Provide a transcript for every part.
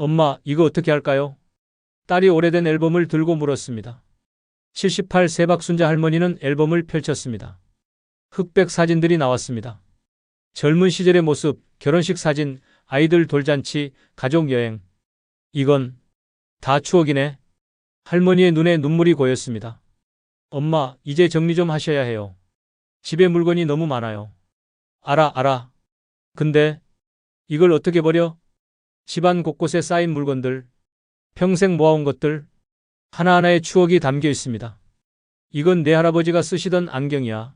엄마, 이거 어떻게 할까요? 딸이 오래된 앨범을 들고 물었습니다. 78 세박순자 할머니는 앨범을 펼쳤습니다. 흑백 사진들이 나왔습니다. 젊은 시절의 모습, 결혼식 사진, 아이들 돌잔치, 가족 여행. 이건 다 추억이네. 할머니의 눈에 눈물이 고였습니다. 엄마, 이제 정리 좀 하셔야 해요. 집에 물건이 너무 많아요. 알아. 근데 이걸 어떻게 버려? 집안 곳곳에 쌓인 물건들, 평생 모아온 것들, 하나하나의 추억이 담겨 있습니다. 이건 내 할아버지가 쓰시던 안경이야.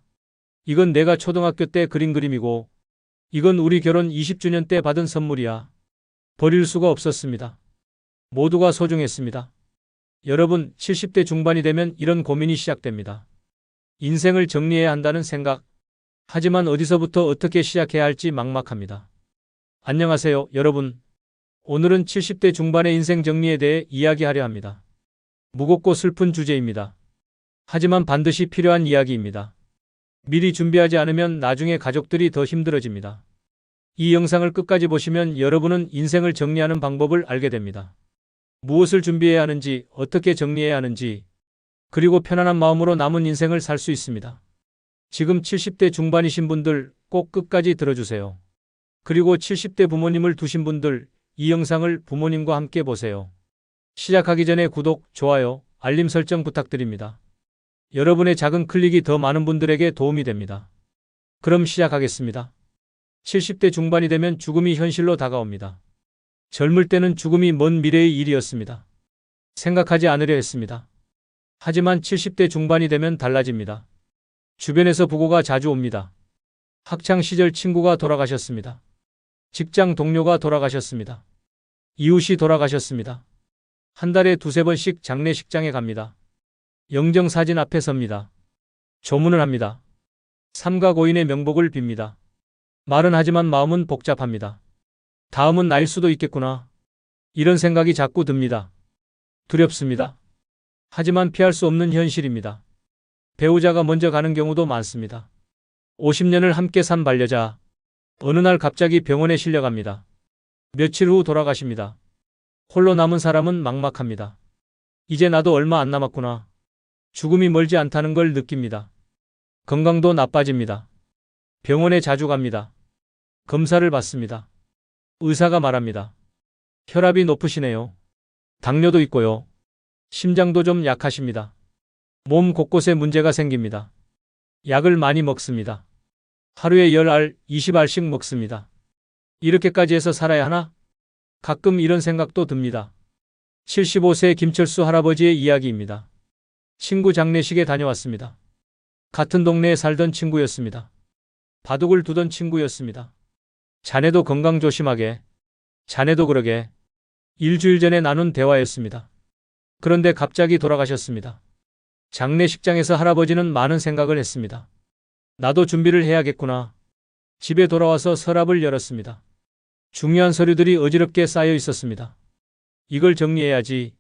이건 내가 초등학교 때 그린 그림이고, 이건 우리 결혼 20주년 때 받은 선물이야. 버릴 수가 없었습니다. 모두가 소중했습니다. 여러분, 70대 중반이 되면 이런 고민이 시작됩니다. 인생을 정리해야 한다는 생각. 하지만 어디서부터 어떻게 시작해야 할지 막막합니다. 안녕하세요, 여러분. 오늘은 70대 중반의 인생 정리에 대해 이야기하려 합니다. 무겁고 슬픈 주제입니다. 하지만 반드시 필요한 이야기입니다. 미리 준비하지 않으면 나중에 가족들이 더 힘들어집니다. 이 영상을 끝까지 보시면 여러분은 인생을 정리하는 방법을 알게 됩니다. 무엇을 준비해야 하는지, 어떻게 정리해야 하는지, 그리고 편안한 마음으로 남은 인생을 살 수 있습니다. 지금 70대 중반이신 분들 꼭 끝까지 들어주세요. 그리고 70대 부모님을 두신 분들, 이 영상을 부모님과 함께 보세요. 시작하기 전에 구독, 좋아요, 알림 설정 부탁드립니다. 여러분의 작은 클릭이 더 많은 분들에게 도움이 됩니다. 그럼 시작하겠습니다. 70대 중반이 되면 죽음이 현실로 다가옵니다. 젊을 때는 죽음이 먼 미래의 일이었습니다. 생각하지 않으려 했습니다. 하지만 70대 중반이 되면 달라집니다. 주변에서 부고가 자주 옵니다. 학창 시절 친구가 돌아가셨습니다. 직장 동료가 돌아가셨습니다. 이웃이 돌아가셨습니다. 한 달에 두세 번씩 장례식장에 갑니다. 영정사진 앞에 섭니다. 조문을 합니다. 삼가 고인의 명복을 빕니다. 말은 하지만 마음은 복잡합니다. 다음은 나일 수도 있겠구나. 이런 생각이 자꾸 듭니다. 두렵습니다. 하지만 피할 수 없는 현실입니다. 배우자가 먼저 가는 경우도 많습니다. 50년을 함께 산 반려자. 어느 날 갑자기 병원에 실려갑니다. 며칠 후 돌아가십니다. 홀로 남은 사람은 막막합니다. 이제 나도 얼마 안 남았구나. 죽음이 멀지 않다는 걸 느낍니다. 건강도 나빠집니다. 병원에 자주 갑니다. 검사를 받습니다. 의사가 말합니다. 혈압이 높으시네요. 당뇨도 있고요. 심장도 좀 약하십니다. 몸 곳곳에 문제가 생깁니다. 약을 많이 먹습니다. 하루에 10알, 20알씩 먹습니다. 이렇게까지 해서 살아야 하나? 가끔 이런 생각도 듭니다. 75세 김철수 할아버지의 이야기입니다. 친구 장례식에 다녀왔습니다. 같은 동네에 살던 친구였습니다. 바둑을 두던 친구였습니다. 자네도 건강 조심하게. 자네도 그러게. 일주일 전에 나눈 대화였습니다. 그런데 갑자기 돌아가셨습니다. 장례식장에서 할아버지는 많은 생각을 했습니다. 나도 준비를 해야겠구나. 집에 돌아와서 서랍을 열었습니다. 중요한 서류들이 어지럽게 쌓여 있었습니다. 이걸 정리해야지.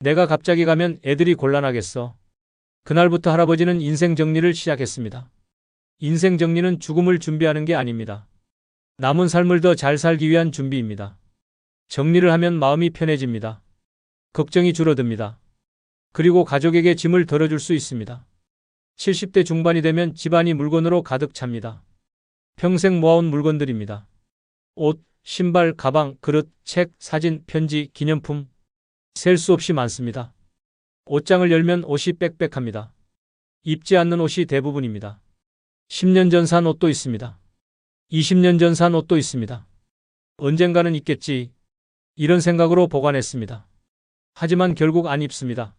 내가 갑자기 가면 애들이 곤란하겠어. 그날부터 할아버지는 인생 정리를 시작했습니다. 인생 정리는 죽음을 준비하는 게 아닙니다. 남은 삶을 더 잘 살기 위한 준비입니다. 정리를 하면 마음이 편해집니다. 걱정이 줄어듭니다. 그리고 가족에게 짐을 덜어줄 수 있습니다. 70대 중반이 되면 집안이 물건으로 가득 찹니다. 평생 모아온 물건들입니다. 옷, 신발, 가방, 그릇, 책, 사진, 편지, 기념품. 셀 수 없이 많습니다. 옷장을 열면 옷이 빽빽합니다. 입지 않는 옷이 대부분입니다. 10년 전 산 옷도 있습니다. 20년 전 산 옷도 있습니다. 언젠가는 있겠지. 이런 생각으로 보관했습니다. 하지만 결국 안 입습니다.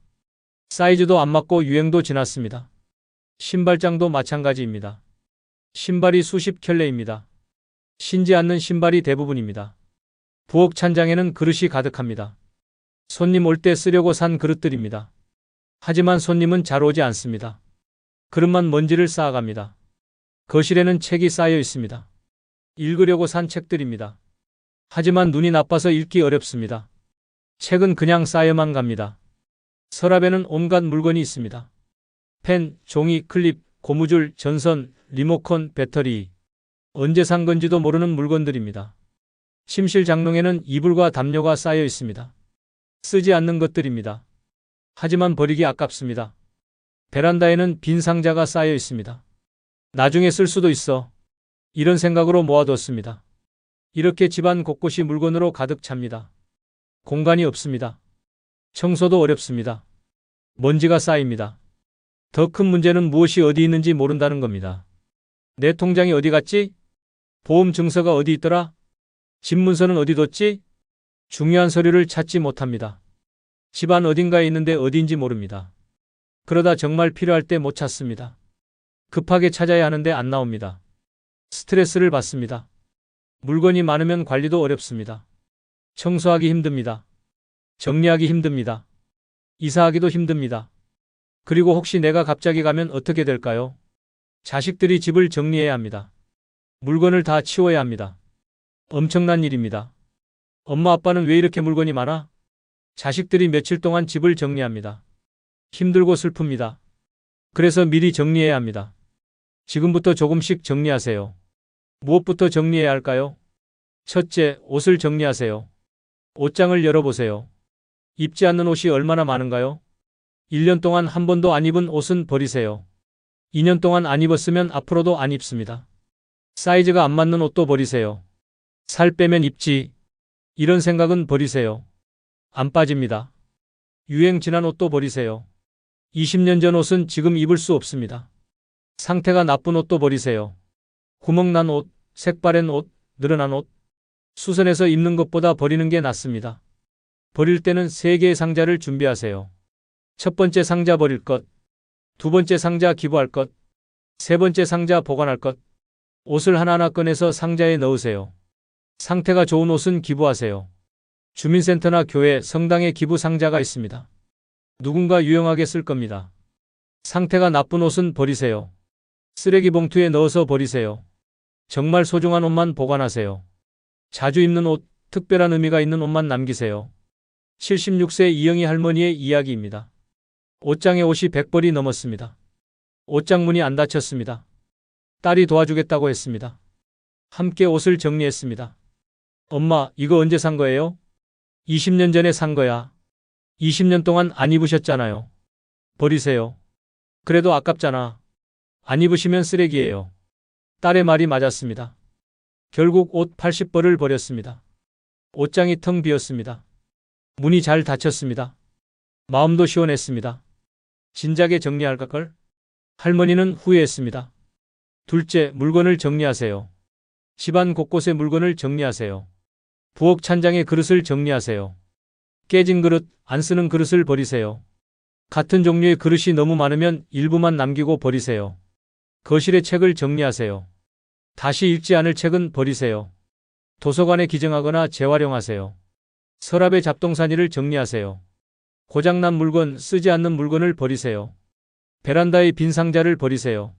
사이즈도 안 맞고 유행도 지났습니다. 신발장도 마찬가지입니다. 신발이 수십 켤레입니다. 신지 않는 신발이 대부분입니다. 부엌 찬장에는 그릇이 가득합니다. 손님 올 때 쓰려고 산 그릇들입니다. 하지만 손님은 잘 오지 않습니다. 그릇만 먼지를 쌓아갑니다. 거실에는 책이 쌓여 있습니다. 읽으려고 산 책들입니다. 하지만 눈이 나빠서 읽기 어렵습니다. 책은 그냥 쌓여만 갑니다. 서랍에는 온갖 물건이 있습니다. 펜, 종이, 클립, 고무줄, 전선, 리모컨, 배터리. 언제 산 건지도 모르는 물건들입니다. 침실 장롱에는 이불과 담요가 쌓여 있습니다. 쓰지 않는 것들입니다. 하지만 버리기 아깝습니다. 베란다에는 빈 상자가 쌓여 있습니다. 나중에 쓸 수도 있어. 이런 생각으로 모아뒀습니다. 이렇게 집안 곳곳이 물건으로 가득 찹니다. 공간이 없습니다. 청소도 어렵습니다. 먼지가 쌓입니다. 더 큰 문제는 무엇이 어디 있는지 모른다는 겁니다. 내 통장이 어디 갔지? 보험 증서가 어디 있더라? 집 문서는 어디 뒀지? 중요한 서류를 찾지 못합니다. 집안 어딘가에 있는데 어디인지 모릅니다. 그러다 정말 필요할 때 못 찾습니다. 급하게 찾아야 하는데 안 나옵니다. 스트레스를 받습니다. 물건이 많으면 관리도 어렵습니다. 청소하기 힘듭니다. 정리하기 힘듭니다. 이사하기도 힘듭니다. 그리고 혹시 내가 갑자기 가면 어떻게 될까요? 자식들이 집을 정리해야 합니다. 물건을 다 치워야 합니다. 엄청난 일입니다. 엄마 아빠는 왜 이렇게 물건이 많아? 자식들이 며칠 동안 집을 정리합니다. 힘들고 슬픕니다. 그래서 미리 정리해야 합니다. 지금부터 조금씩 정리하세요. 무엇부터 정리해야 할까요? 첫째, 옷을 정리하세요. 옷장을 열어보세요. 입지 않는 옷이 얼마나 많은가요? 1년 동안 한 번도 안 입은 옷은 버리세요. 2년 동안 안 입었으면 앞으로도 안 입습니다. 사이즈가 안 맞는 옷도 버리세요. 살 빼면 입지. 이런 생각은 버리세요. 안 빠집니다. 유행 지난 옷도 버리세요. 20년 전 옷은 지금 입을 수 없습니다. 상태가 나쁜 옷도 버리세요. 구멍난 옷, 색바랜 옷, 늘어난 옷. 수선해서 입는 것보다 버리는 게 낫습니다. 버릴 때는 3개의 상자를 준비하세요. 첫 번째 상자 버릴 것, 두 번째 상자 기부할 것, 세 번째 상자 보관할 것. 옷을 하나하나 꺼내서 상자에 넣으세요. 상태가 좋은 옷은 기부하세요. 주민센터나 교회, 성당에 기부 상자가 있습니다. 누군가 유용하게 쓸 겁니다. 상태가 나쁜 옷은 버리세요. 쓰레기 봉투에 넣어서 버리세요. 정말 소중한 옷만 보관하세요. 자주 입는 옷, 특별한 의미가 있는 옷만 남기세요. 76세 이영희 할머니의 이야기입니다. 옷장에 옷이 100벌이 넘었습니다. 옷장 문이 안 닫혔습니다. 딸이 도와주겠다고 했습니다. 함께 옷을 정리했습니다. 엄마, 이거 언제 산 거예요? 20년 전에 산 거야. 20년 동안 안 입으셨잖아요. 버리세요. 그래도 아깝잖아. 안 입으시면 쓰레기예요. 딸의 말이 맞았습니다. 결국 옷 80벌을 버렸습니다. 옷장이 텅 비었습니다. 문이 잘 닫혔습니다. 마음도 시원했습니다. 진작에 정리할걸? 할머니는 후회했습니다. 둘째, 물건을 정리하세요. 집안 곳곳의 물건을 정리하세요. 부엌 찬장의 그릇을 정리하세요. 깨진 그릇, 안 쓰는 그릇을 버리세요. 같은 종류의 그릇이 너무 많으면 일부만 남기고 버리세요. 거실의 책을 정리하세요. 다시 읽지 않을 책은 버리세요. 도서관에 기증하거나 재활용하세요. 서랍의 잡동사니를 정리하세요. 고장난 물건, 쓰지 않는 물건을 버리세요. 베란다의 빈 상자를 버리세요.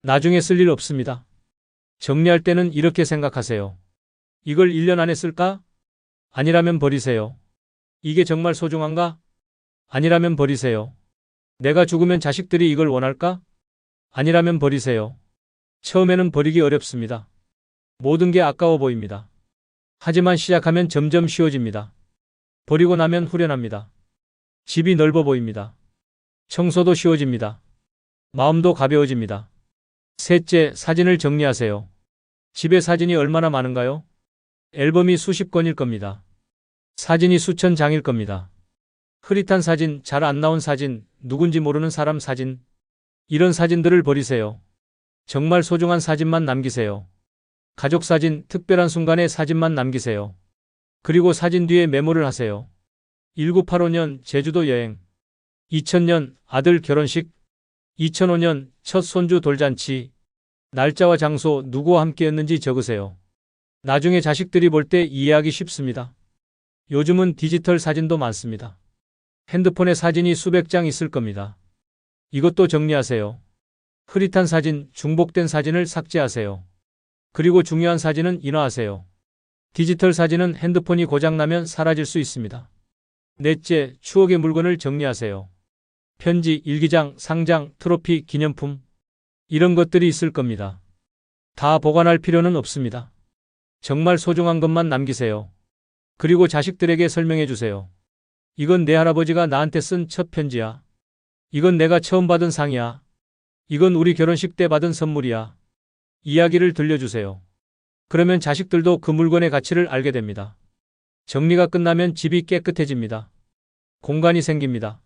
나중에 쓸 일 없습니다. 정리할 때는 이렇게 생각하세요. 이걸 1년 안에 쓸까? 아니라면 버리세요. 이게 정말 소중한가? 아니라면 버리세요. 내가 죽으면 자식들이 이걸 원할까? 아니라면 버리세요. 처음에는 버리기 어렵습니다. 모든 게 아까워 보입니다. 하지만 시작하면 점점 쉬워집니다. 버리고 나면 후련합니다. 집이 넓어 보입니다. 청소도 쉬워집니다. 마음도 가벼워집니다. 셋째, 사진을 정리하세요. 집에 사진이 얼마나 많은가요? 앨범이 수십 건일 겁니다. 사진이 수천 장일 겁니다. 흐릿한 사진, 잘 안 나온 사진, 누군지 모르는 사람 사진. 이런 사진들을 버리세요. 정말 소중한 사진만 남기세요. 가족 사진, 특별한 순간의 사진만 남기세요. 그리고 사진 뒤에 메모를 하세요. 1985년 제주도 여행, 2000년 아들 결혼식, 2005년 첫 손주 돌잔치, 날짜와 장소 누구와 함께였는지 적으세요. 나중에 자식들이 볼 때 이해하기 쉽습니다. 요즘은 디지털 사진도 많습니다. 핸드폰에 사진이 수백 장 있을 겁니다. 이것도 정리하세요. 흐릿한 사진, 중복된 사진을 삭제하세요. 그리고 중요한 사진은 인화하세요. 디지털 사진은 핸드폰이 고장나면 사라질 수 있습니다. 넷째, 추억의 물건을 정리하세요. 편지, 일기장, 상장, 트로피, 기념품. 이런 것들이 있을 겁니다. 다 보관할 필요는 없습니다. 정말 소중한 것만 남기세요. 그리고 자식들에게 설명해 주세요. 이건 내 할아버지가 나한테 쓴 첫 편지야. 이건 내가 처음 받은 상이야. 이건 우리 결혼식 때 받은 선물이야. 이야기를 들려주세요. 그러면 자식들도 그 물건의 가치를 알게 됩니다. 정리가 끝나면 집이 깨끗해집니다. 공간이 생깁니다.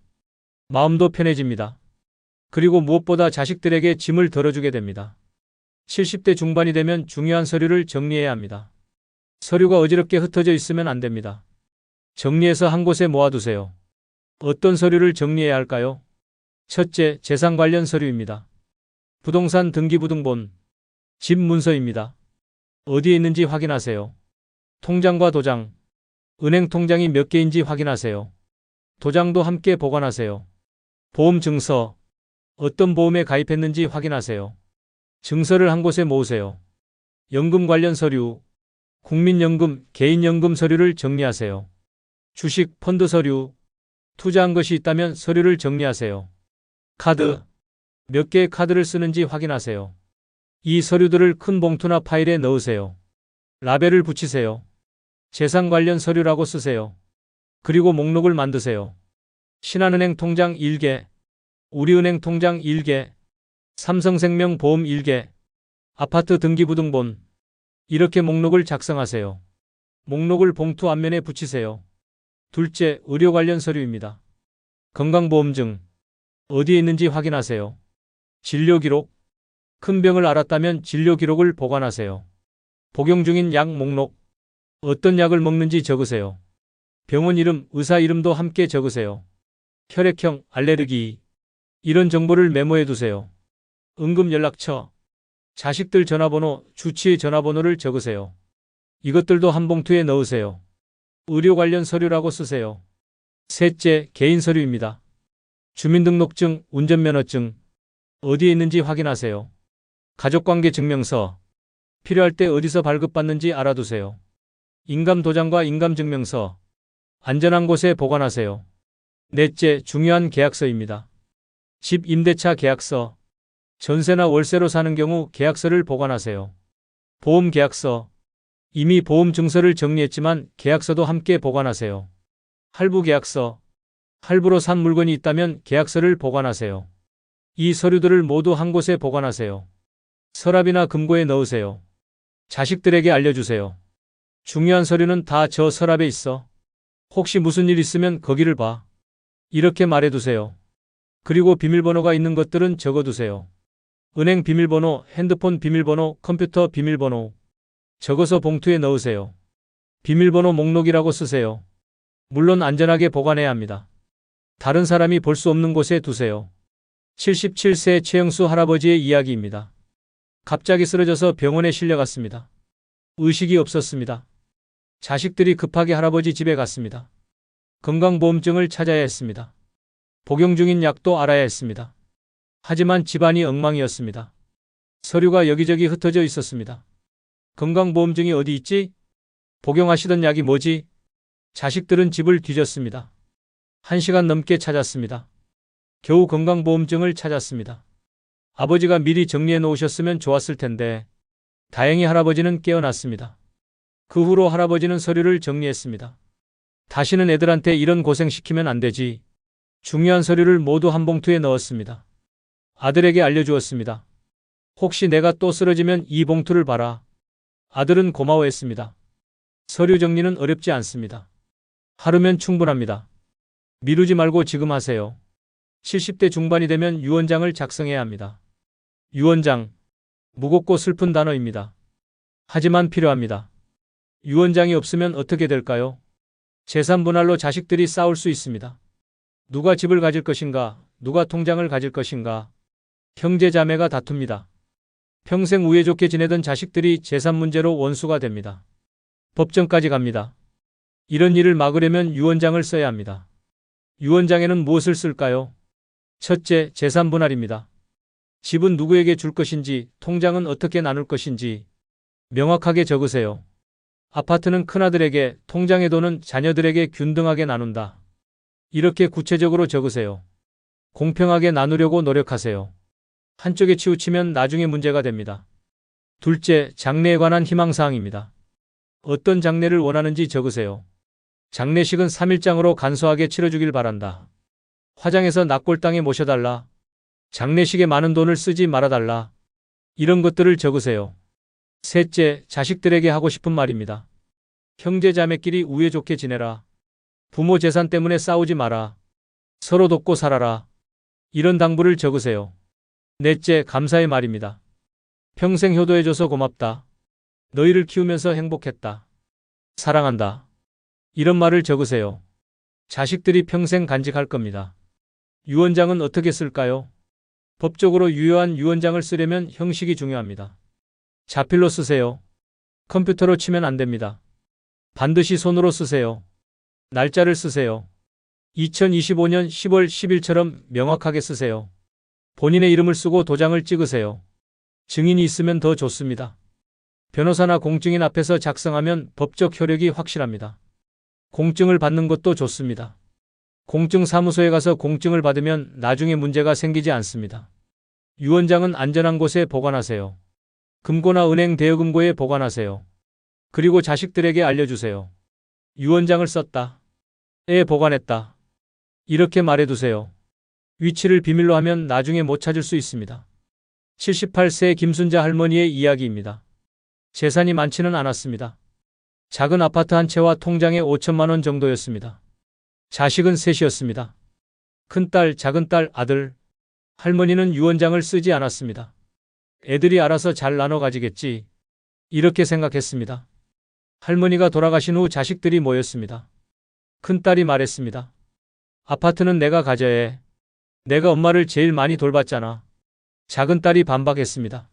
마음도 편해집니다. 그리고 무엇보다 자식들에게 짐을 덜어주게 됩니다. 70대 중반이 되면 중요한 서류를 정리해야 합니다. 서류가 어지럽게 흩어져 있으면 안 됩니다. 정리해서 한 곳에 모아두세요. 어떤 서류를 정리해야 할까요? 첫째, 재산 관련 서류입니다. 부동산 등기부등본, 집 문서입니다. 어디에 있는지 확인하세요. 통장과 도장, 은행 통장이 몇 개인지 확인하세요. 도장도 함께 보관하세요. 보험 증서, 어떤 보험에 가입했는지 확인하세요. 증서를 한 곳에 모으세요. 연금 관련 서류, 국민연금, 개인연금 서류를 정리하세요. 주식, 펀드 서류, 투자한 것이 있다면 서류를 정리하세요. 카드, 몇 개의 카드를 쓰는지 확인하세요. 이 서류들을 큰 봉투나 파일에 넣으세요. 라벨을 붙이세요. 재산 관련 서류라고 쓰세요. 그리고 목록을 만드세요. 신한은행 통장 1개, 우리은행 통장 1개, 삼성생명 보험 1개, 아파트 등기부등본, 이렇게 목록을 작성하세요. 목록을 봉투 앞면에 붙이세요. 둘째, 의료 관련 서류입니다. 건강보험증, 어디에 있는지 확인하세요. 진료기록, 큰 병을 앓았다면 진료기록을 보관하세요. 복용 중인 약 목록, 어떤 약을 먹는지 적으세요. 병원 이름, 의사 이름도 함께 적으세요. 혈액형, 알레르기, 이런 정보를 메모해 두세요. 응급연락처, 자식들 전화번호, 주치의 전화번호를 적으세요. 이것들도 한 봉투에 넣으세요. 의료 관련 서류라고 쓰세요. 셋째, 개인 서류입니다. 주민등록증, 운전면허증, 어디에 있는지 확인하세요. 가족관계 증명서, 필요할 때 어디서 발급받는지 알아두세요. 인감도장과 인감증명서, 안전한 곳에 보관하세요. 넷째, 중요한 계약서입니다. 집 임대차 계약서, 전세나 월세로 사는 경우 계약서를 보관하세요. 보험 계약서, 이미 보험 증서를 정리했지만 계약서도 함께 보관하세요. 할부 계약서, 할부로 산 물건이 있다면 계약서를 보관하세요. 이 서류들을 모두 한 곳에 보관하세요. 서랍이나 금고에 넣으세요. 자식들에게 알려주세요. 중요한 서류는 다 저 서랍에 있어. 혹시 무슨 일 있으면 거기를 봐. 이렇게 말해두세요. 그리고 비밀번호가 있는 것들은 적어두세요. 은행 비밀번호, 핸드폰 비밀번호, 컴퓨터 비밀번호. 적어서 봉투에 넣으세요. 비밀번호 목록이라고 쓰세요. 물론 안전하게 보관해야 합니다. 다른 사람이 볼 수 없는 곳에 두세요. 77세 최영수 할아버지의 이야기입니다. 갑자기 쓰러져서 병원에 실려갔습니다. 의식이 없었습니다. 자식들이 급하게 할아버지 집에 갔습니다. 건강보험증을 찾아야 했습니다. 복용 중인 약도 알아야 했습니다. 하지만 집안이 엉망이었습니다. 서류가 여기저기 흩어져 있었습니다. 건강보험증이 어디 있지? 복용하시던 약이 뭐지? 자식들은 집을 뒤졌습니다. 1시간 넘게 찾았습니다. 겨우 건강보험증을 찾았습니다. 아버지가 미리 정리해 놓으셨으면 좋았을 텐데 다행히 할아버지는 깨어났습니다. 그 후로 할아버지는 서류를 정리했습니다. 다시는 애들한테 이런 고생 시키면 안 되지. 중요한 서류를 모두 한 봉투에 넣었습니다. 아들에게 알려주었습니다. 혹시 내가 또 쓰러지면 이 봉투를 봐라. 아들은 고마워했습니다. 서류 정리는 어렵지 않습니다. 하루면 충분합니다. 미루지 말고 지금 하세요. 70대 중반이 되면 유언장을 작성해야 합니다. 유언장, 무겁고 슬픈 단어입니다. 하지만 필요합니다. 유언장이 없으면 어떻게 될까요? 재산 분할로 자식들이 싸울 수 있습니다. 누가 집을 가질 것인가, 누가 통장을 가질 것인가, 형제 자매가 다툽니다. 평생 우애 좋게 지내던 자식들이 재산 문제로 원수가 됩니다. 법정까지 갑니다. 이런 일을 막으려면 유언장을 써야 합니다. 유언장에는 무엇을 쓸까요? 첫째, 재산 분할입니다. 집은 누구에게 줄 것인지, 통장은 어떻게 나눌 것인지 명확하게 적으세요. 아파트는 큰아들에게, 통장의 돈은 자녀들에게 균등하게 나눈다. 이렇게 구체적으로 적으세요. 공평하게 나누려고 노력하세요. 한쪽에 치우치면 나중에 문제가 됩니다. 둘째, 장래에 관한 희망사항입니다. 어떤 장례를 원하는지 적으세요. 장례식은 3일장으로 간소하게 치러주길 바란다. 화장해서 낙골당에 모셔달라. 장례식에 많은 돈을 쓰지 말아달라. 이런 것들을 적으세요. 셋째, 자식들에게 하고 싶은 말입니다. 형제 자매끼리 우애 좋게 지내라. 부모 재산 때문에 싸우지 마라. 서로 돕고 살아라. 이런 당부를 적으세요. 넷째, 감사의 말입니다. 평생 효도해줘서 고맙다. 너희를 키우면서 행복했다. 사랑한다. 이런 말을 적으세요. 자식들이 평생 간직할 겁니다. 유언장은 어떻게 쓸까요? 법적으로 유효한 유언장을 쓰려면 형식이 중요합니다. 자필로 쓰세요. 컴퓨터로 치면 안 됩니다. 반드시 손으로 쓰세요. 날짜를 쓰세요. 2025년 10월 10일처럼 명확하게 쓰세요. 본인의 이름을 쓰고 도장을 찍으세요. 증인이 있으면 더 좋습니다. 변호사나 공증인 앞에서 작성하면 법적 효력이 확실합니다. 공증을 받는 것도 좋습니다. 공증사무소에 가서 공증을 받으면 나중에 문제가 생기지 않습니다. 유언장은 안전한 곳에 보관하세요. 금고나 은행 대여금고에 보관하세요. 그리고 자식들에게 알려주세요. 유언장을 썼다. 보관했다. 이렇게 말해두세요. 위치를 비밀로 하면 나중에 못 찾을 수 있습니다. 78세 김순자 할머니의 이야기입니다. 재산이 많지는 않았습니다. 작은 아파트 한 채와 통장에 5천만 원 정도였습니다. 자식은 셋이었습니다. 큰딸, 작은딸, 아들. 할머니는 유언장을 쓰지 않았습니다. 애들이 알아서 잘 나눠 가지겠지. 이렇게 생각했습니다. 할머니가 돌아가신 후 자식들이 모였습니다. 큰딸이 말했습니다. 아파트는 내가 가져야 해. 내가 엄마를 제일 많이 돌봤잖아. 작은딸이 반박했습니다.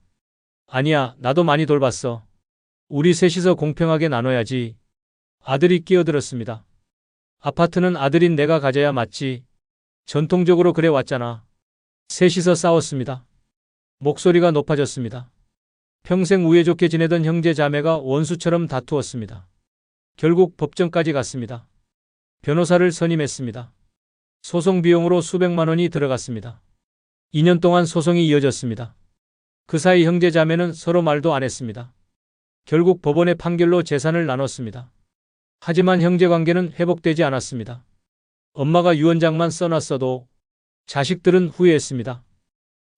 아니야, 나도 많이 돌봤어. 우리 셋이서 공평하게 나눠야지. 아들이 끼어들었습니다. 아파트는 아들인 내가 가져야 맞지. 전통적으로 그래 왔잖아. 셋이서 싸웠습니다. 목소리가 높아졌습니다. 평생 우애 좋게 지내던 형제 자매가 원수처럼 다투었습니다. 결국 법정까지 갔습니다. 변호사를 선임했습니다. 소송 비용으로 수백만 원이 들어갔습니다. 2년 동안 소송이 이어졌습니다. 그 사이 형제 자매는 서로 말도 안 했습니다. 결국 법원의 판결로 재산을 나눴습니다. 하지만 형제 관계는 회복되지 않았습니다. 엄마가 유언장만 써놨어도 자식들은 후회했습니다.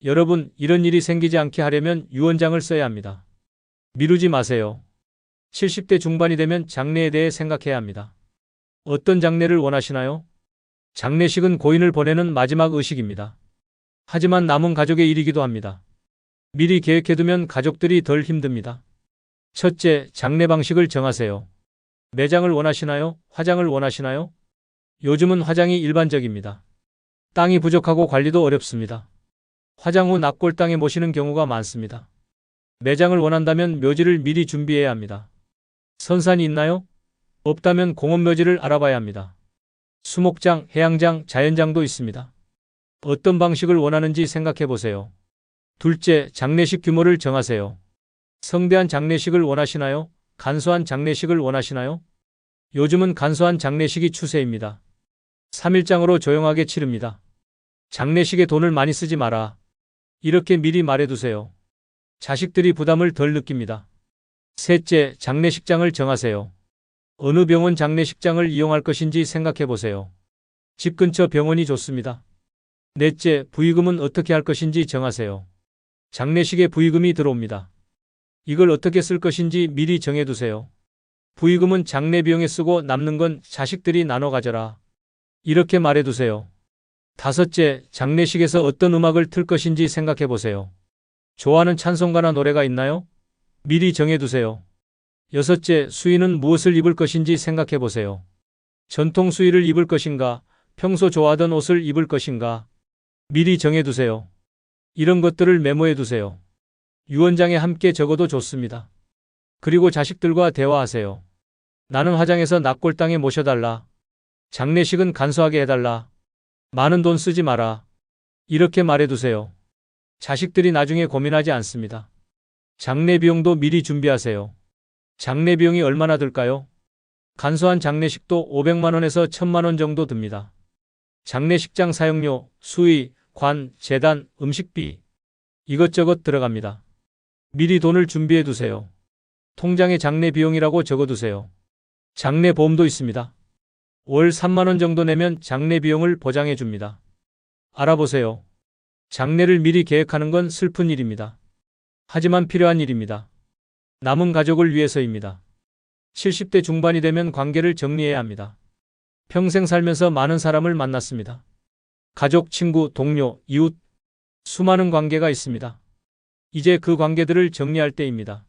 여러분, 이런 일이 생기지 않게 하려면 유언장을 써야 합니다. 미루지 마세요. 70대 중반이 되면 장례에 대해 생각해야 합니다. 어떤 장례를 원하시나요? 장례식은 고인을 보내는 마지막 의식입니다. 하지만 남은 가족의 일이기도 합니다. 미리 계획해두면 가족들이 덜 힘듭니다. 첫째, 장례 방식을 정하세요. 매장을 원하시나요? 화장을 원하시나요? 요즘은 화장이 일반적입니다. 땅이 부족하고 관리도 어렵습니다. 화장 후 납골당에 모시는 경우가 많습니다. 매장을 원한다면 묘지를 미리 준비해야 합니다. 선산이 있나요? 없다면 공원묘지를 알아봐야 합니다. 수목장, 해양장, 자연장도 있습니다. 어떤 방식을 원하는지 생각해 보세요. 둘째, 장례식 규모를 정하세요. 성대한 장례식을 원하시나요? 간소한 장례식을 원하시나요? 요즘은 간소한 장례식이 추세입니다. 3일장으로 조용하게 치릅니다. 장례식에 돈을 많이 쓰지 마라. 이렇게 미리 말해두세요. 자식들이 부담을 덜 느낍니다. 셋째, 장례식장을 정하세요. 어느 병원 장례식장을 이용할 것인지 생각해 보세요. 집 근처 병원이 좋습니다. 넷째, 부의금은 어떻게 할 것인지 정하세요. 장례식에 부의금이 들어옵니다. 이걸 어떻게 쓸 것인지 미리 정해두세요. 부의금은 장례 비용에 쓰고 남는 건 자식들이 나눠 가져라. 이렇게 말해두세요. 다섯째, 장례식에서 어떤 음악을 틀 것인지 생각해 보세요. 좋아하는 찬송가나 노래가 있나요? 미리 정해두세요. 여섯째, 수의는 무엇을 입을 것인지 생각해 보세요. 전통 수의를 입을 것인가, 평소 좋아하던 옷을 입을 것인가, 미리 정해두세요. 이런 것들을 메모해 두세요. 유언장에 함께 적어도 좋습니다. 그리고 자식들과 대화하세요. 나는 화장해서 납골당에 모셔달라. 장례식은 간소하게 해달라. 많은 돈 쓰지 마라. 이렇게 말해두세요. 자식들이 나중에 고민하지 않습니다. 장례 비용도 미리 준비하세요. 장례 비용이 얼마나 들까요? 간소한 장례식도 500만 원에서 1000만 원 정도 듭니다. 장례식장 사용료, 수의, 관, 재단, 음식비 이것저것 들어갑니다. 미리 돈을 준비해 두세요. 통장에 장례 비용이라고 적어두세요. 장례 보험도 있습니다. 월 3만 원 정도 내면 장례 비용을 보장해 줍니다. 알아보세요. 장례를 미리 계획하는 건 슬픈 일입니다. 하지만 필요한 일입니다. 남은 가족을 위해서입니다. 70대 중반이 되면 관계를 정리해야 합니다. 평생 살면서 많은 사람을 만났습니다. 가족, 친구, 동료, 이웃, 수많은 관계가 있습니다. 이제 그 관계들을 정리할 때입니다.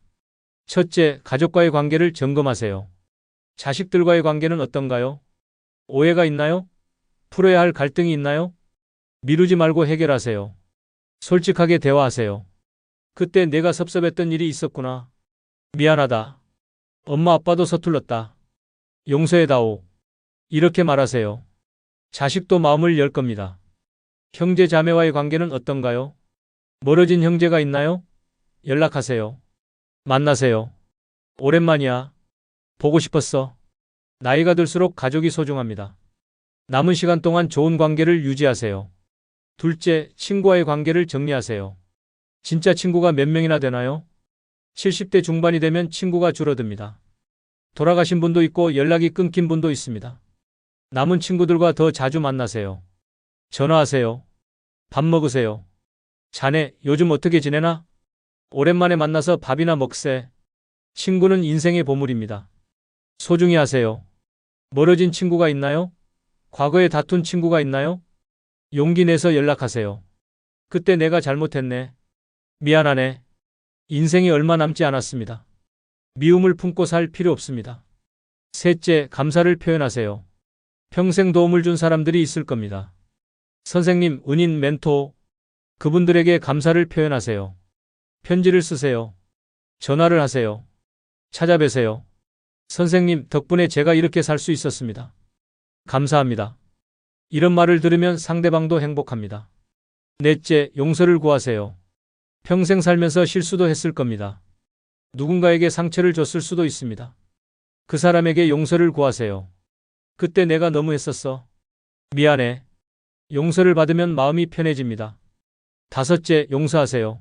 첫째, 가족과의 관계를 점검하세요. 자식들과의 관계는 어떤가요? 오해가 있나요? 풀어야 할 갈등이 있나요? 미루지 말고 해결하세요. 솔직하게 대화하세요. 그때 내가 섭섭했던 일이 있었구나. 미안하다. 엄마 아빠도 서툴렀다. 용서해다오. 이렇게 말하세요. 자식도 마음을 열 겁니다. 형제 자매와의 관계는 어떤가요? 멀어진 형제가 있나요? 연락하세요. 만나세요. 오랜만이야. 보고 싶었어. 나이가 들수록 가족이 소중합니다. 남은 시간 동안 좋은 관계를 유지하세요. 둘째, 친구와의 관계를 정리하세요. 진짜 친구가 몇 명이나 되나요? 70대 중반이 되면 친구가 줄어듭니다. 돌아가신 분도 있고 연락이 끊긴 분도 있습니다. 남은 친구들과 더 자주 만나세요. 전화하세요. 밥 먹으세요. 자네, 요즘 어떻게 지내나? 오랜만에 만나서 밥이나 먹세. 친구는 인생의 보물입니다. 소중히 하세요. 멀어진 친구가 있나요? 과거에 다툰 친구가 있나요? 용기 내서 연락하세요. 그때 내가 잘못했네. 미안하네. 인생이 얼마 남지 않았습니다. 미움을 품고 살 필요 없습니다. 셋째, 감사를 표현하세요. 평생 도움을 준 사람들이 있을 겁니다. 선생님, 은인, 멘토, 그분들에게 감사를 표현하세요. 편지를 쓰세요. 전화를 하세요. 찾아뵈세요. 선생님, 덕분에 제가 이렇게 살 수 있었습니다. 감사합니다. 이런 말을 들으면 상대방도 행복합니다. 넷째, 용서를 구하세요. 평생 살면서 실수도 했을 겁니다. 누군가에게 상처를 줬을 수도 있습니다. 그 사람에게 용서를 구하세요. 그때 내가 너무 했었어. 미안해. 용서를 받으면 마음이 편해집니다. 다섯째, 용서하세요.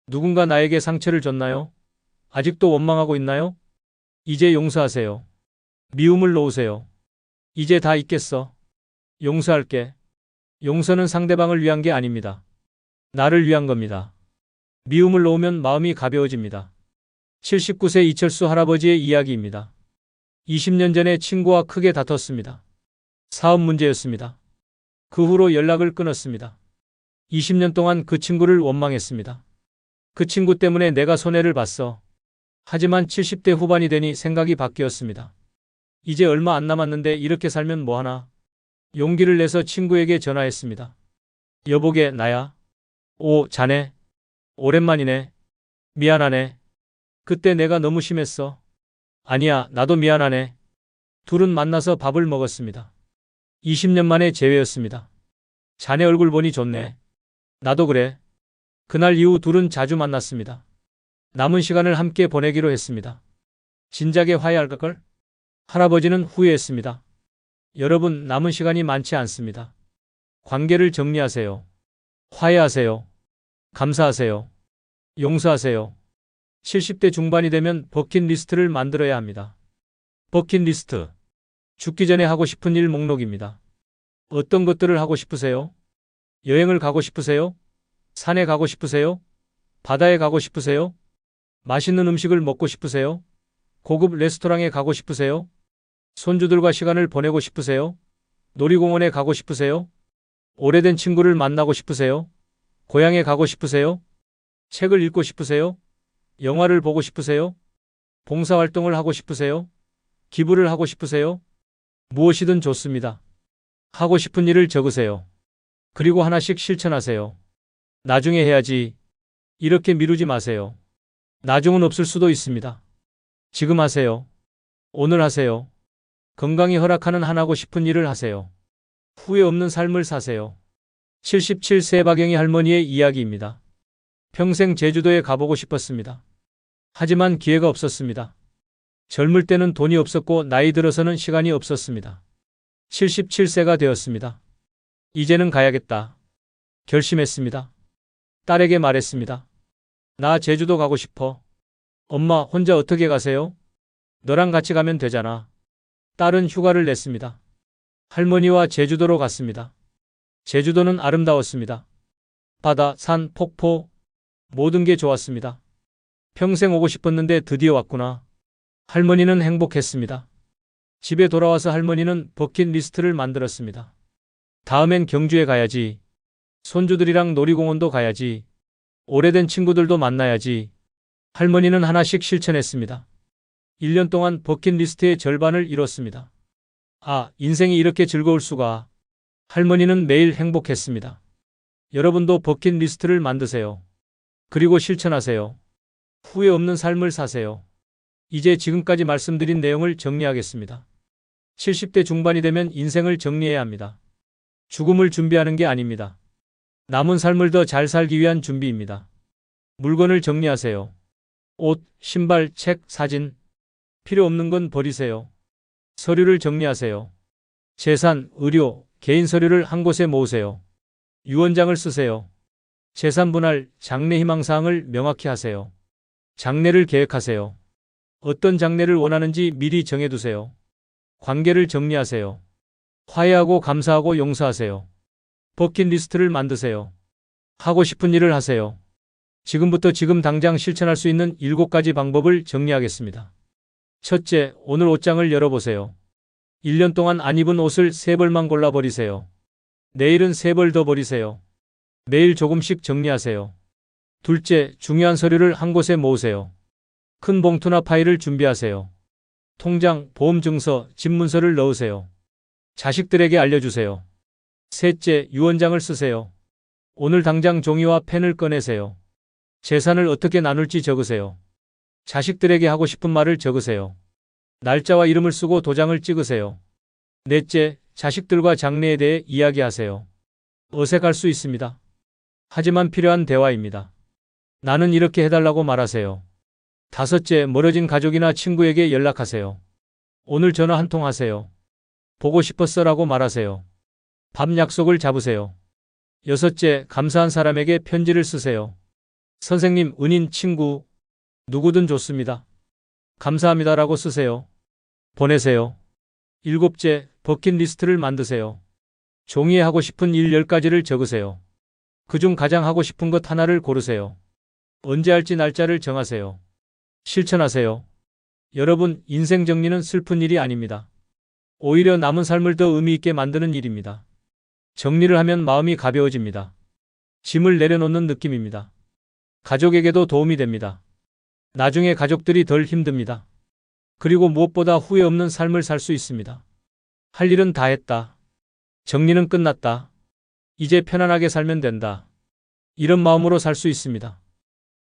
누군가 나에게 상처를 줬나요? 아직도 원망하고 있나요? 이제 용서하세요. 미움을 놓으세요. 이제 다 잊겠어. 용서할게. 용서는 상대방을 위한 게 아닙니다. 나를 위한 겁니다. 미움을 놓으면 마음이 가벼워집니다. 79세 이철수 할아버지의 이야기입니다. 20년 전에 친구와 크게 다퉜습니다. 사업 문제였습니다. 그 후로 연락을 끊었습니다. 20년 동안 그 친구를 원망했습니다. 그 친구 때문에 내가 손해를 봤어. 하지만 70대 후반이 되니 생각이 바뀌었습니다. 이제 얼마 안 남았는데 이렇게 살면 뭐하나. 용기를 내서 친구에게 전화했습니다. 여보게, 나야. 오, 자네. 오랜만이네. 미안하네. 그때 내가 너무 심했어. 아니야, 나도 미안하네. 둘은 만나서 밥을 먹었습니다. 20년 만에 재회였습니다. 자네 얼굴 보니 좋네. 나도 그래. 그날 이후 둘은 자주 만났습니다. 남은 시간을 함께 보내기로 했습니다. 진작에 화해할 걸? 할아버지는 후회했습니다. 여러분, 남은 시간이 많지 않습니다. 관계를 정리하세요. 화해하세요. 감사하세요. 용서하세요. 70대 중반이 되면 버킷리스트를 만들어야 합니다. 버킷리스트. 죽기 전에 하고 싶은 일 목록입니다. 어떤 것들을 하고 싶으세요? 여행을 가고 싶으세요? 산에 가고 싶으세요? 바다에 가고 싶으세요? 맛있는 음식을 먹고 싶으세요? 고급 레스토랑에 가고 싶으세요? 손주들과 시간을 보내고 싶으세요? 놀이공원에 가고 싶으세요? 오래된 친구를 만나고 싶으세요? 고향에 가고 싶으세요? 책을 읽고 싶으세요? 영화를 보고 싶으세요? 봉사활동을 하고 싶으세요? 기부를 하고 싶으세요? 무엇이든 좋습니다. 하고 싶은 일을 적으세요. 그리고 하나씩 실천하세요. 나중에 해야지. 이렇게 미루지 마세요. 나중은 없을 수도 있습니다. 지금 하세요. 오늘 하세요. 건강이 허락하는 한 하고 싶은 일을 하세요. 후회 없는 삶을 사세요. 77세 박영희 할머니의 이야기입니다. 평생 제주도에 가보고 싶었습니다. 하지만 기회가 없었습니다. 젊을 때는 돈이 없었고 나이 들어서는 시간이 없었습니다. 77세가 되었습니다. 이제는 가야겠다. 결심했습니다. 딸에게 말했습니다. 나 제주도 가고 싶어. 엄마 혼자 어떻게 가세요? 너랑 같이 가면 되잖아. 딸은 휴가를 냈습니다. 할머니와 제주도로 갔습니다. 제주도는 아름다웠습니다. 바다, 산, 폭포, 모든 게 좋았습니다. 평생 오고 싶었는데 드디어 왔구나. 할머니는 행복했습니다. 집에 돌아와서 할머니는 버킷리스트를 만들었습니다. 다음엔 경주에 가야지. 손주들이랑 놀이공원도 가야지. 오래된 친구들도 만나야지. 할머니는 하나씩 실천했습니다. 1년 동안 버킷리스트의 절반을 이뤘습니다. 아, 인생이 이렇게 즐거울 수가. 할머니는 매일 행복했습니다. 여러분도 버킷리스트를 만드세요. 그리고 실천하세요. 후회 없는 삶을 사세요. 이제 지금까지 말씀드린 내용을 정리하겠습니다. 70대 중반이 되면 인생을 정리해야 합니다. 죽음을 준비하는 게 아닙니다. 남은 삶을 더 잘 살기 위한 준비입니다. 물건을 정리하세요. 옷, 신발, 책, 사진. 필요 없는 건 버리세요. 서류를 정리하세요. 재산, 의료, 개인 서류를 한 곳에 모으세요. 유언장을 쓰세요. 재산 분할, 장래 희망사항을 명확히 하세요. 장래를 계획하세요. 어떤 장래를 원하는지 미리 정해두세요. 관계를 정리하세요. 화해하고 감사하고 용서하세요. 버킷리스트를 만드세요. 하고 싶은 일을 하세요. 지금부터 지금 당장 실천할 수 있는 7가지 방법을 정리하겠습니다. 첫째, 오늘 옷장을 열어보세요. 1년 동안 안 입은 옷을 3벌만 골라버리세요. 내일은 3벌 더 버리세요. 매일 조금씩 정리하세요. 둘째, 중요한 서류를 한 곳에 모으세요. 큰 봉투나 파일을 준비하세요. 통장, 보험증서, 집 문서를 넣으세요. 자식들에게 알려주세요. 셋째, 유언장을 쓰세요. 오늘 당장 종이와 펜을 꺼내세요. 재산을 어떻게 나눌지 적으세요. 자식들에게 하고 싶은 말을 적으세요. 날짜와 이름을 쓰고 도장을 찍으세요. 넷째, 자식들과 장래에 대해 이야기하세요. 어색할 수 있습니다. 하지만 필요한 대화입니다. 나는 이렇게 해달라고 말하세요. 다섯째, 멀어진 가족이나 친구에게 연락하세요. 오늘 전화 한 통 하세요. 보고 싶었어라고 말하세요. 밥 약속을 잡으세요. 여섯째, 감사한 사람에게 편지를 쓰세요. 선생님, 은인, 친구, 누구든 좋습니다. 감사합니다라고 쓰세요. 보내세요. 일곱째, 버킷리스트를 만드세요. 종이에 하고 싶은 일 10가지를 적으세요. 그중 가장 하고 싶은 것 하나를 고르세요. 언제 할지 날짜를 정하세요. 실천하세요. 여러분, 인생 정리는 슬픈 일이 아닙니다. 오히려 남은 삶을 더 의미 있게 만드는 일입니다. 정리를 하면 마음이 가벼워집니다. 짐을 내려놓는 느낌입니다. 가족에게도 도움이 됩니다. 나중에 가족들이 덜 힘듭니다. 그리고 무엇보다 후회 없는 삶을 살 수 있습니다. 할 일은 다 했다. 정리는 끝났다. 이제 편안하게 살면 된다. 이런 마음으로 살 수 있습니다.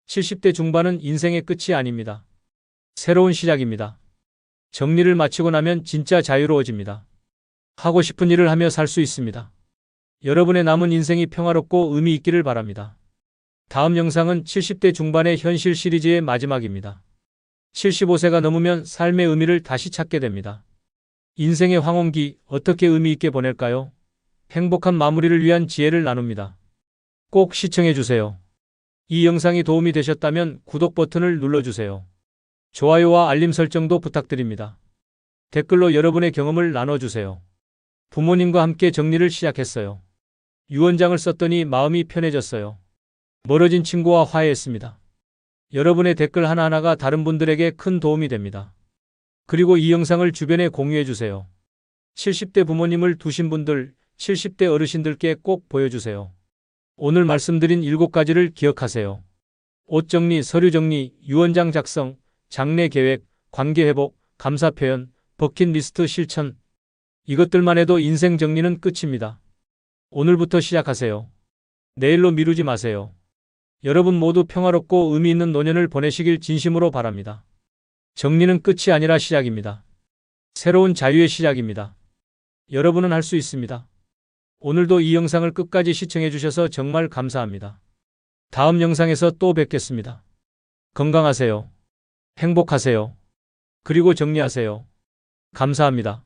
70대 중반은 인생의 끝이 아닙니다. 새로운 시작입니다. 정리를 마치고 나면 진짜 자유로워집니다. 하고 싶은 일을 하며 살 수 있습니다. 여러분의 남은 인생이 평화롭고 의미 있기를 바랍니다. 다음 영상은 70대 중반의 현실 시리즈의 마지막입니다. 75세가 넘으면 삶의 의미를 다시 찾게 됩니다. 인생의 황혼기 어떻게 의미 있게 보낼까요? 행복한 마무리를 위한 지혜를 나눕니다. 꼭 시청해주세요. 이 영상이 도움이 되셨다면 구독 버튼을 눌러주세요. 좋아요와 알림 설정도 부탁드립니다. 댓글로 여러분의 경험을 나눠주세요. 부모님과 함께 정리를 시작했어요. 유언장을 썼더니 마음이 편해졌어요. 멀어진 친구와 화해했습니다. 여러분의 댓글 하나하나가 다른 분들에게 큰 도움이 됩니다. 그리고 이 영상을 주변에 공유해주세요. 70대 부모님을 두신 분들, 70대 어르신들께 꼭 보여주세요. 오늘 말씀드린 7가지를 기억하세요. 옷 정리, 서류 정리, 유언장 작성, 장래 계획, 관계 회복, 감사 표현, 버킷리스트 실천. 이것들만 해도 인생 정리는 끝입니다. 오늘부터 시작하세요. 내일로 미루지 마세요. 여러분 모두 평화롭고 의미 있는 노년을 보내시길 진심으로 바랍니다. 정리는 끝이 아니라 시작입니다. 새로운 자유의 시작입니다. 여러분은 할 수 있습니다. 오늘도 이 영상을 끝까지 시청해 주셔서 정말 감사합니다. 다음 영상에서 또 뵙겠습니다. 건강하세요. 행복하세요. 그리고 정리하세요. 감사합니다.